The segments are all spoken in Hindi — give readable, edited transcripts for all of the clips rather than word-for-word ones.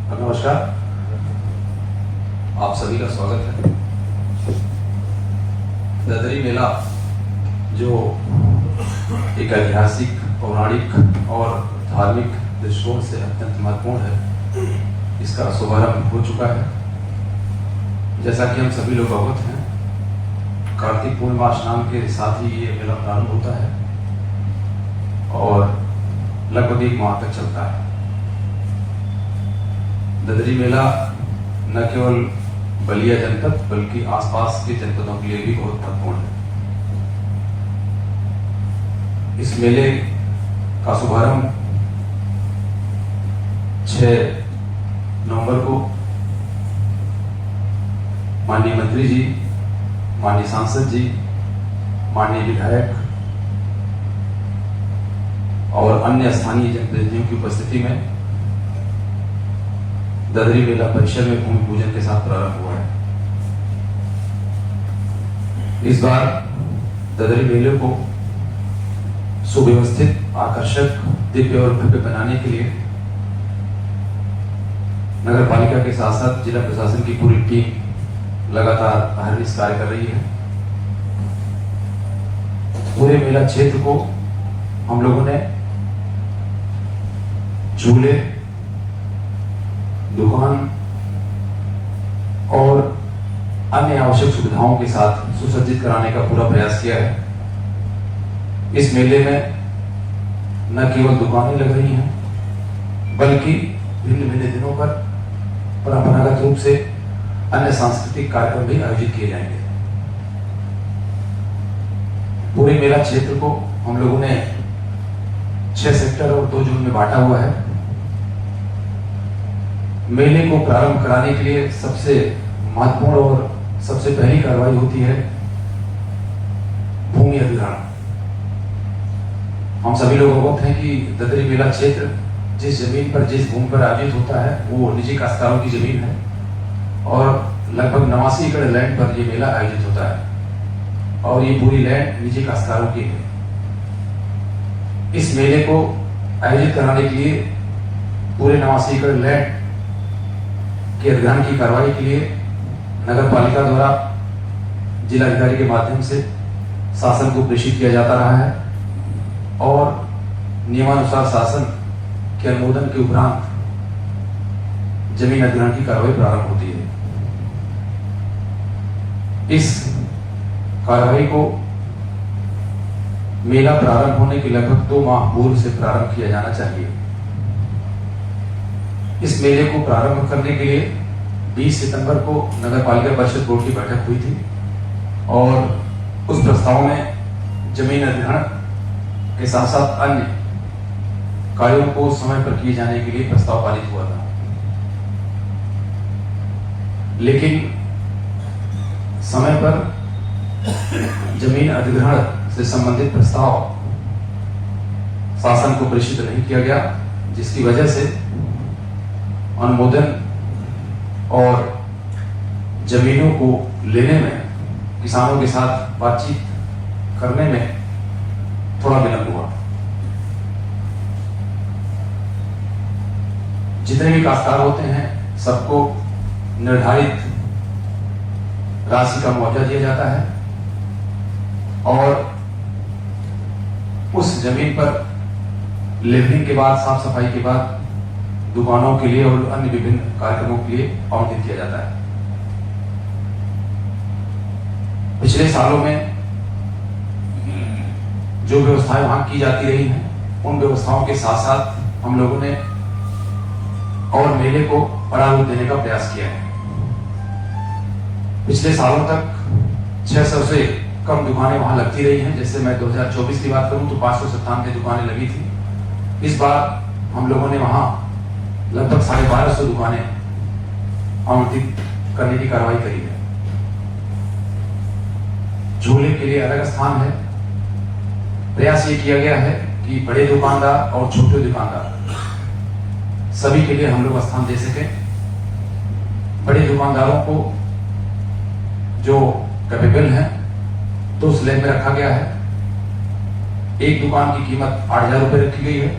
नमस्कार, आप सभी का स्वागत है। ददरी मेला जो एक ऐतिहासिक, पौराणिक और धार्मिक दृष्टिकोण से अत्यंत महत्वपूर्ण है, इसका शुभारंभ हो चुका है। जैसा कि हम सभी लोग अवगत हैं, कार्तिक पूर्णिमा स्नान के साथ ही ये मेला प्रारंभ होता है और लगभग 1 माह तक चलता है। ददरी मेला न केवल बलिया जनपद बल्कि आसपास के जनपदों के लिए भी बहुत महत्वपूर्ण है। इस मेले का शुभारंभ 6 नवंबर को माननीय मंत्री जी, माननीय सांसद जी, माननीय विधायक और अन्य स्थानीय जनप्रतिनिधियों की उपस्थिति में ददरी मेला परिसर में भूमि पूजन के साथ प्रारंभ हुआ है। इस बार ददरी मेले को सुव्यवस्थित, आकर्षक, दिव्य और भव्य बनाने के लिए नगर पालिका के साथ साथ जिला प्रशासन की पूरी टीम लगातार अहरनिश कार्य कर रही है। पूरे मेला क्षेत्र को हम लोगों ने झूले, दुकान और अन्य आवश्यक सुविधाओं के साथ सुसज्जित कराने का पूरा प्रयास किया है। इस मेले में न केवल दुकानें लग रही हैं, बल्कि भिन्न भिन्न दिनों पर परंपरागत रूप से अन्य सांस्कृतिक कार्यक्रम भी आयोजित किए जाएंगे। पूरे मेला क्षेत्र को हम लोगों ने 6 सेक्टर और 2 जोन में बांटा हुआ है। मेले को प्रारंभ कराने के लिए सबसे महत्वपूर्ण और सबसे पहली कार्रवाई होती है भूमि अधिग्रहण। हम सभी लोग अवगत हैं कि ददरी मेला क्षेत्र जिस जमीन पर, जिस भूमि पर आयोजित होता है वो निजी काश्तकारों की जमीन है और लगभग 89 एकड़ लैंड पर यह मेला आयोजित होता है और ये पूरी लैंड निजी काश्तकारों की है। इस मेले को आयोजित कराने के लिए पूरे 89 एकड़ लैंड के अधिग्रहण की कार्रवाई के लिए नगर पालिका द्वारा जिलाधिकारी के माध्यम से शासन को प्रेषित किया जाता रहा है और नियमानुसार शासन के अनुमोदन के उपरांत जमीन अधिग्रहण की कार्रवाई प्रारंभ होती है। इस कार्रवाई को मेला प्रारंभ होने के लगभग 2 माह पूर्व से प्रारंभ किया जाना चाहिए। इस मेले को प्रारंभ करने के लिए 20 सितंबर को नगर पालिका परिषद बोर्ड की बैठक हुई थी और उस प्रस्ताव में जमीन अधिग्रहण के साथ साथ अन्य कार्यों को समय पर किए जाने के लिए प्रस्ताव पारित हुआ था। लेकिन समय पर जमीन अधिग्रहण से संबंधित प्रस्ताव शासन को प्रेषित नहीं किया गया, जिसकी वजह से अनुमोदन और जमीनों को लेने में, किसानों के साथ बातचीत करने में थोड़ा विलंब हुआ। जितने भी काश्तकार होते हैं सबको निर्धारित राशि का मुआवजा दिया जाता है और उस जमीन पर लेवलिंग के बाद, साफ सफाई के बाद दुकानों के लिए और अन्य विभिन्न कार्यक्रमों के लिए आवंटित किया जाता है। पिछले सालों में जो व्यवस्थाएं वहां की जाती रही हैं, उन व्यवस्थाओं के साथ साथ हम लोगों ने और मेले को बड़ा रूप देने का प्रयास किया है। पिछले सालों तक 600 से कम दुकानें वहां लगती रही हैं। जैसे मैं 2024 की बात करूं तो 597 दुकानें लगी थी। इस बार हम लोगों ने वहां लगभग 1250 दुकानें आवंटित करने की कार्रवाई करी है। झूले के लिए अलग स्थान है। प्रयास ये किया गया है कि बड़े दुकानदार और छोटे दुकानदार सभी के लिए हम लोग स्थान दे सकें। बड़े दुकानदारों को जो कैपेबल हैं तो उस लेन में रखा गया है। एक दुकान की कीमत 8,000 रुपए रखी गई है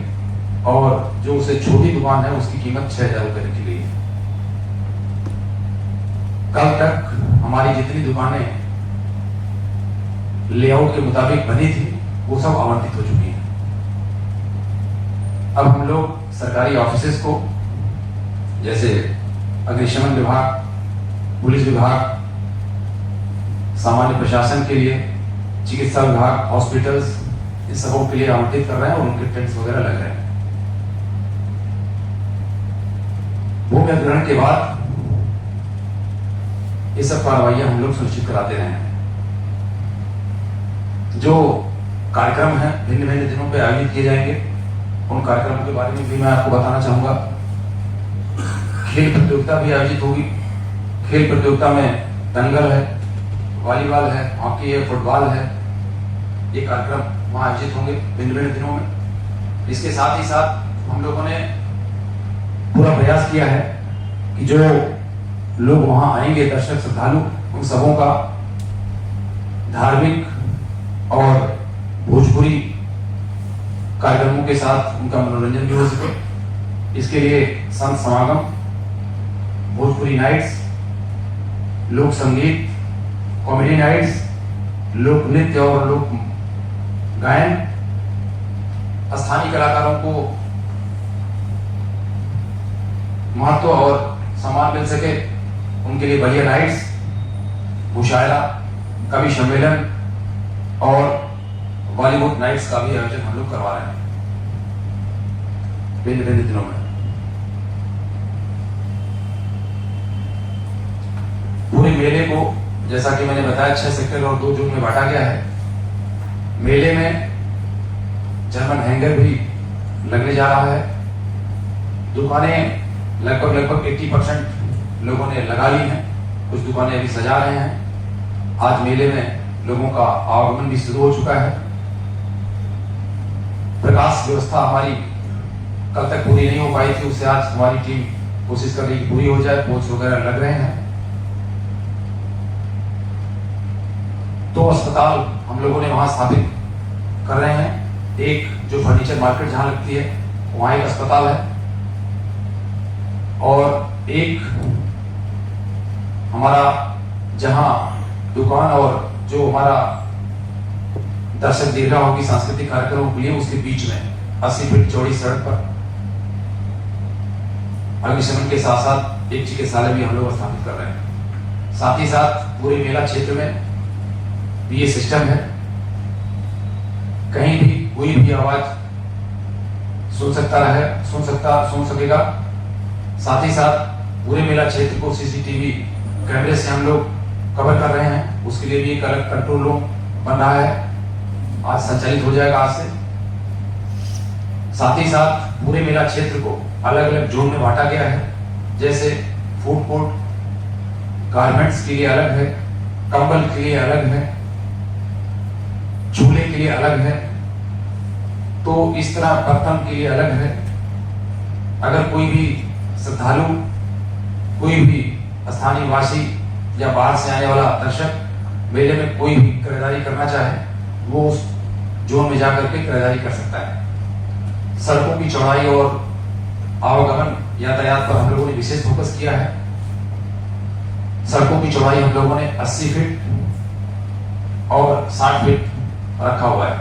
और जो उसे छोटी दुकान है उसकी कीमत 6,000 रुपए रखी गई है। कल तक हमारी जितनी दुकानें लेआउट के मुताबिक बनी थी वो सब आवंटित हो चुकी हैं। अब हम लोग सरकारी ऑफिसेज को, जैसे अग्निशमन विभाग, पुलिस विभाग, सामान्य प्रशासन के लिए चिकित्सा विभाग, हॉस्पिटल्स, इन सबों के लिए आवंटित कर रहे हैं और उनके टेंट्स वगैरह लग रहे हैं। भूमि अधिग्रहण के बाद ये सब कार्रवाइयां हम लोग सुनिश्चित कराते रहे हैं। जो कार्यक्रम है भिन्न भिन्न दिनों पे आयोजित किए जाएंगे, उन कार्यक्रमों के बारे में भी मैं आपको बताना चाहूंगा। खेल प्रतियोगिता भी आयोजित होगी। खेल प्रतियोगिता में दंगल है, वॉलीबॉल है, हॉकी है, फुटबॉल है, ये कार्यक्रम वहां आयोजित होंगे भिन्न भिन्न दिनों में। इसके साथ ही साथ हम लोगों ने पूरा प्रयास किया है कि जो लोग वहां आएंगे, दर्शक श्रद्धालु, उन सबों का धार्मिक और भोजपुरी कार्यक्रमों के साथ उनका मनोरंजन भी हो सके। इसके लिए संत समागम, भोजपुरी नाइट्स, लोक संगीत, कॉमेडी नाइट्स, लोक नृत्य और लोक गायन, स्थानीय कलाकारों को महत्व और सम्मान मिल सके, उनके लिए बढ़िया नाइट्स, मुशायरा, कवि सम्मेलन और बॉलीवुड नाइट्स का भी आयोजन हम लोग करवा रहे हैं भिन्न भिन्न दिनों में। पूरे मेले को, जैसा कि मैंने बताया, 6 सेक्टर और 2 जोन में बांटा गया है। मेले में जर्मन हैंगर भी लगने जा रहा है। दुकानें लगभग 80% लोगों ने लगा ली हैं, कुछ दुकानें अभी सजा रहे हैं। आज मेले में लोगों का आवागमन भी शुरू हो चुका है। प्रकाश व्यवस्था हमारी कल तक पूरी नहीं हो पाई थी, उससे आज हमारी टीम कोशिश कर रही है कि पूरी हो जाए। पोच वगैरह लग रहे हैं। 2 अस्पताल हम लोगों ने वहां स्थापित कर रहे हैं। एक जो फर्नीचर मार्केट जहां लगती है वहां एक अस्पताल है, और एक हमारा जहां दुकान और जो हमारा दर्शक देख रहा होगी सांस्कृतिक कार्यक्रमों के लिए, उसके बीच में 80 फीट चौड़ी सड़क पर अग्निशमन के साथ साथ एक चिकित्सालय भी हम लोग स्थापित कर रहे हैं। साथ ही साथ पूरे मेला क्षेत्र में भी ये सिस्टम है, कहीं भी कोई भी आवाज सुन सकेगा। साथ ही साथ पूरे मेला क्षेत्र को सीसीटीवी कैमरे से हम लोग कवर कर रहे हैं। उसके लिए भी एक अलग कंट्रोल रूम बन रहा है, आज संचालित हो जाएगा आज से। साथ ही साथ पूरे मेला क्षेत्र को अलग अलग जोन में बांटा गया है, जैसे फूड कोर्ट, गारमेंट्स के लिए अलग है, कंबल के लिए अलग है, झूले के लिए अलग है, तो इस तरह बर्तन के लिए अलग है। अगर कोई भी श्रद्धालु, कोई भी स्थानीय वासी या बाहर से आने वाला दर्शक मेले में कोई भी खरीदारी करना चाहे, वो उस जोन में जाकर के खरीदारी कर सकता है। सड़कों की चौड़ाई और आवागमन यातायात पर हम लोगों ने विशेष फोकस किया है। सड़कों की चौड़ाई हम लोगों ने 80 फीट और 60 फीट रखा हुआ है,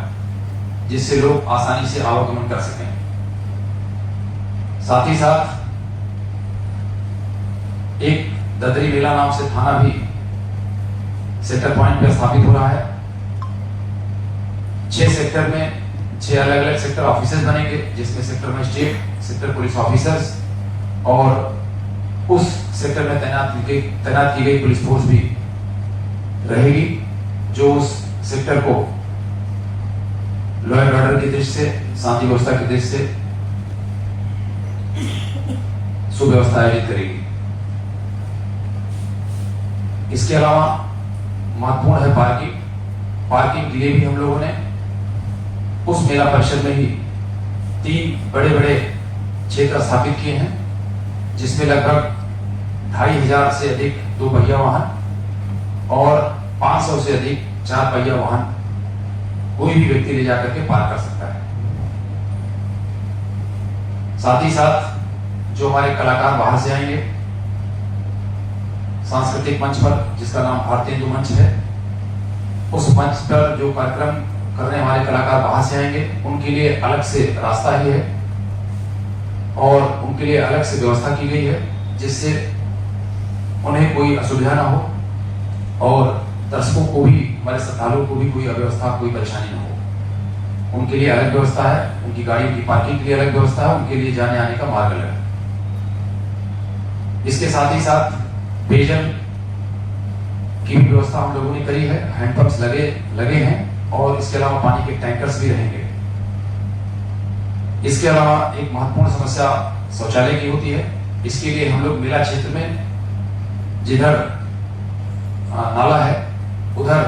जिससे लोग आसानी से आवागमन कर सकें। साथ ही साथ एक ददरी मेला नाम से थाना भी सेक्टर पॉइंट पर स्थापित हो रहा है। 6 सेक्टर में 6 अलग अलग सेक्टर ऑफिसर्स बनेंगे, जिसमें sector magistrate, sector police officers और उस सेक्टर में तैनात की गई पुलिस फोर्स भी रहेगी, जो उस सेक्टर को लॉ एंड ऑर्डर की दृष्टि से, शांति व्यवस्था की दृष्टि से सुव्यवस्था आयोजित करेगी। इसके अलावा महत्वपूर्ण है पार्किंग। पार्किंग के लिए भी हम लोगों ने उस मेला परिषद में ही 3 बड़े बड़े क्षेत्र स्थापित किए हैं, जिसमें लगभग 2500 से अधिक 2 पहिया वाहन और 500 से अधिक 4 पहिया वाहन कोई भी व्यक्ति ले जाकर के पार कर सकता है। साथ ही साथ जो हमारे कलाकार बाहर से आएंगे, सांस्कृतिक मंच पर, जिसका नाम भारतीय हिंदू मंच है, उस मंच पर जो कार्यक्रम करने वाले कलाकार बाहर से आएंगे, उनके लिए अलग से रास्ता ही है और उनके लिए अलग से व्यवस्था की गई है, जिससे उन्हें कोई असुविधा ना हो और दर्शकों को भी, हमारे श्रद्धालुओं को भी कोई अव्यवस्था, कोई परेशानी ना हो। उनके लिए अलग व्यवस्था है, उनकी गाड़ियों की पार्किंग के लिए अलग व्यवस्था है, उनके लिए जाने आने का मार्ग अलग है। इसके साथ ही साथ पेयजल की भी व्यवस्था हम लोगों ने करी है, हैंडपंप्स लगे हैं और इसके अलावा पानी के टैंकर्स भी रहेंगे। इसके अलावा एक महत्वपूर्ण समस्या शौचालय की होती है। इसके लिए हम लोग मेला क्षेत्र में जिधर नाला है उधर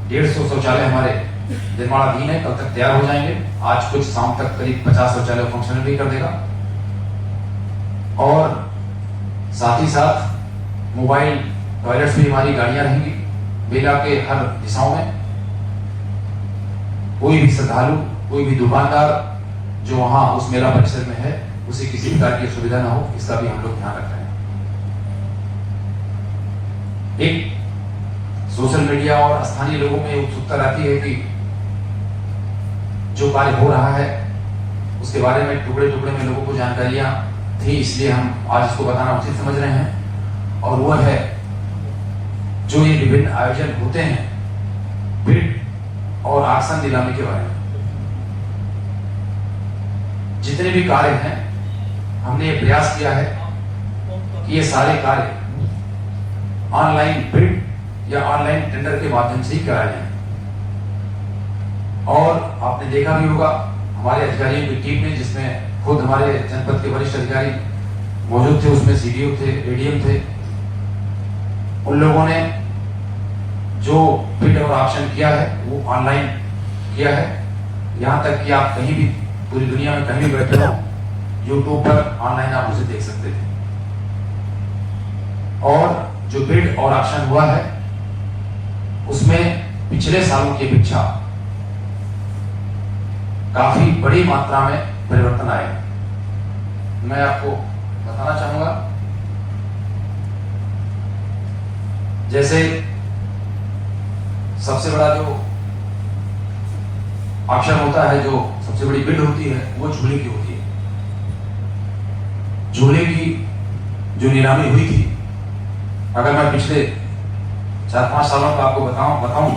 150 शौचालय हमारे निर्माणाधीन है, कल तक तैयार हो जाएंगे। आज कुछ शाम तक करीब 50 शौचालय फंक्शनल भी कर देगा और साथ ही साथ मोबाइल टॉयलेट्स भी हमारी गाड़ियां रहेंगी मेला के हर दिशाओं में। कोई भी श्रद्धालु, कोई भी दुकानदार जो वहां उस मेला परिसर में है, उसे किसी प्रकार की असुविधा ना हो, इसका भी हम लोग ध्यान रख रहे हैं। एक सोशल मीडिया और स्थानीय लोगों में उत्सुकता रहती है कि जो कार्य हो रहा है उसके बारे में टुकड़े टुकड़े में लोगों को जानकारियां थी, इसलिए हम आज इसको बताना उचित समझ रहे हैं। और वह है जो ये विभिन्न आयोजन होते हैं बिड और आसन नीलामी के बारे में। जितने भी कार्य हैं, हमने ये प्रयास किया है कि ये सारे कार्य ऑनलाइन बिड या ऑनलाइन टेंडर के माध्यम से ही कराए जाएं। और आपने देखा भी होगा हमारे अधिकारियों की टीम ने, जिसमें खुद हमारे जनपद के वरिष्ठ अधिकारी मौजूद थे, उसमें सीडीओ थे, एडीएम थे, उन लोगों ने जो बिड और ऑक्शन किया है वो ऑनलाइन किया है। यहां तक कि आप कहीं भी पूरी दुनिया में कहीं भी बैठे हो, यूट्यूब पर ऑनलाइन आप उसे देख सकते थे। और जो बिड और ऑक्शन हुआ है उसमें पिछले सालों की अपेक्षा काफी बड़ी मात्रा में परिवर्तन आए। मैं आपको बताना चाहूंगा, जैसे सबसे बड़ा जो ऑक्शन होता है, जो सबसे बड़ी बिड होती है, वो झूले की होती है। झूले की जो नीलामी हुई थी, अगर मैं पिछले 4-5 सालों का आपको बताऊं